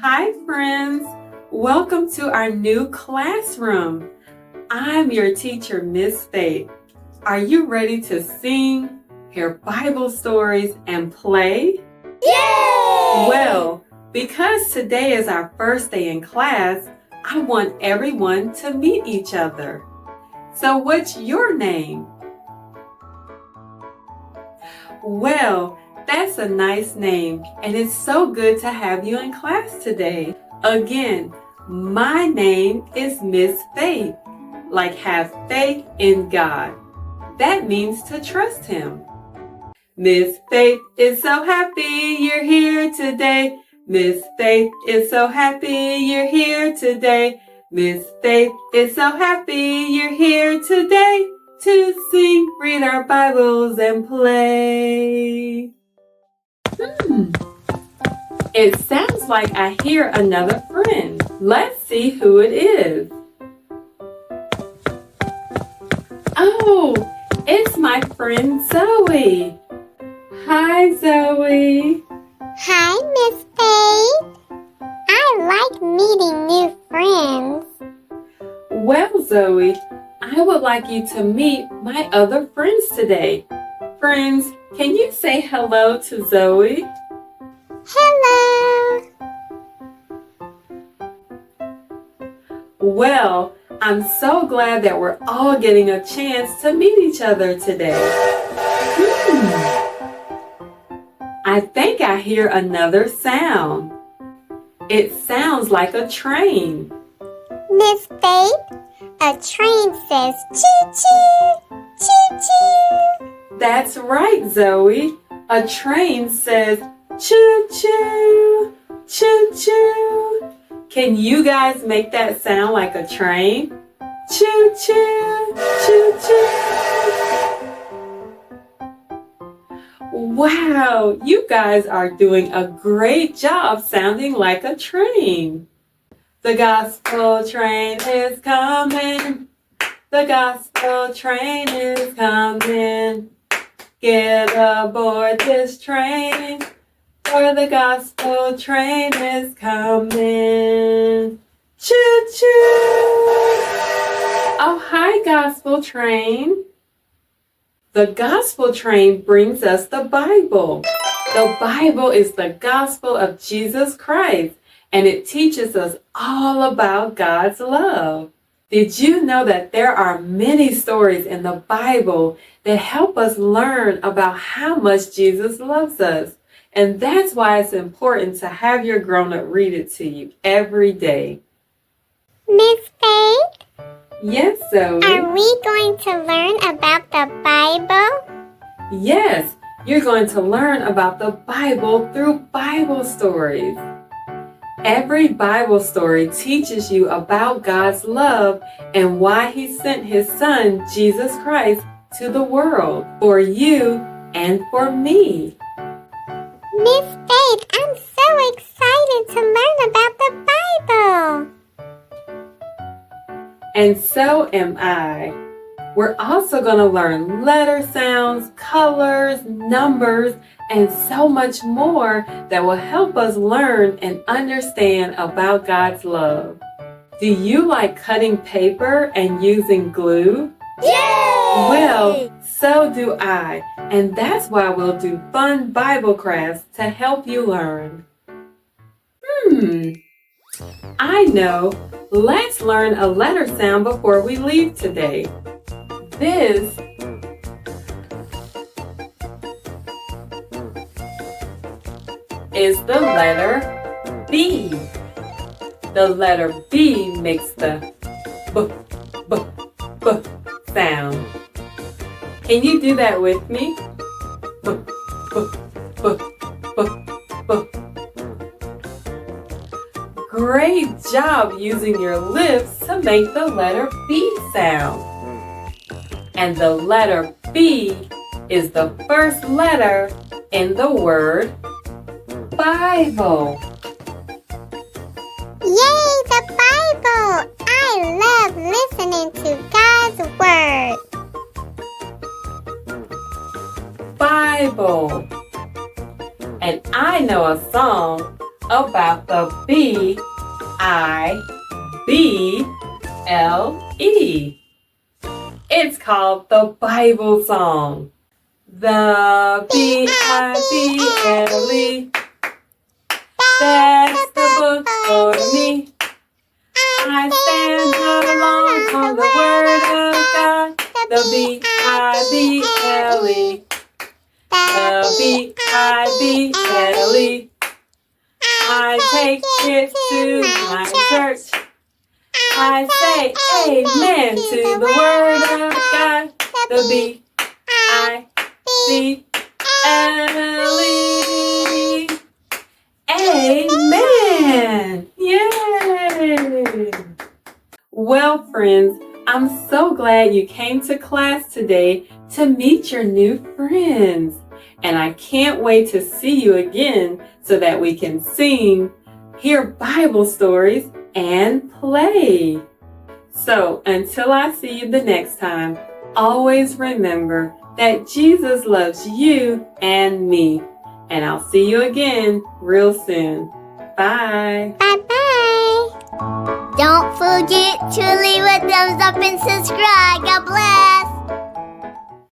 Hi friends, welcome to our new classroom. I'm your teacher, Miss Faith. Are you ready to sing, hear Bible stories, and play? Yay! Well, because today is our first day in class, I want everyone to meet each other. So what's your name? Well, that's a nice name, and it's so good to have you in class today. Again, my name is Miss Faith, like have faith in God. That means to trust Him. Miss Faith is so happy you're here today. Miss Faith is so happy you're here today. Miss Faith is so happy you're here today to sing, read our Bibles, and play. It sounds like I hear another friend. Let's see who it is. Oh, it's my friend Zoe. Hi, Zoe. Hi, Miss Faith. I like meeting new friends. Well, Zoe, I would like you to meet my other friends today. Friends, can you say hello to Zoe? Hello. Well, I'm so glad that we're all getting a chance to meet each other today. I think I hear another sound. It sounds like a train. Miss Faith, a train says choo-choo, choo-choo. That's right, Zoe. A train says choo-choo, choo-choo. Can you guys make that sound like a train? Choo-choo, choo-choo. Wow, you guys are doing a great job sounding like a train. The gospel train is coming. The gospel train is coming. Get aboard this train, for the gospel train is coming. Choo-choo! Oh, hi, gospel train. The gospel train brings us the Bible. The Bible is the gospel of Jesus Christ, and it teaches us all about God's love. Did you know that there are many stories in the Bible that help us learn about how much Jesus loves us? And that's why it's important to have your grown-up read it to you every day. Miss Faith, Yes, Zoe. are we going to learn about the Bible? Yes, you're going to learn about the Bible through Bible stories. Every Bible story teaches you about God's love and why He sent His Son, Jesus Christ, to the world for you and for me. Miss Faith, I'm so excited to learn about the Bible. And so am I. We're also going to learn letter sounds, colors, numbers, and so much more that will help us learn and understand about God's love. Do you like cutting paper and using glue? Yay! Well, so do I. And that's why we'll do fun Bible crafts to help you learn. I know. Let's learn a letter sound before we leave today. This is the letter B. The letter B makes the B, B, B sound. Can you do that with me? B, B, B, B, B. Great job using your lips to make the letter B sound. And the letter B is the first letter in the word Bible. Yay, the Bible! I love listening to God's Word. Bible. And I know a song about the B-I-B-L-E. It's called the Bible song. The B-I-B-L-E. That's the book for me. I stand alone on the Word of God. The B-I-B-L-E. The B-I-B-L-E. I take it to my church. I say amen to the Word of God. The B-I-B-L-E. Amen! Yay! Well, friends, I'm so glad you came to class today to meet your new friends. And I can't wait to see you again so that we can sing, hear Bible stories, and play. So until I see you the next time, always remember that Jesus loves you and me. And I'll see you again real soon. Bye. Bye-bye. Don't forget to leave a thumbs up and subscribe. God bless.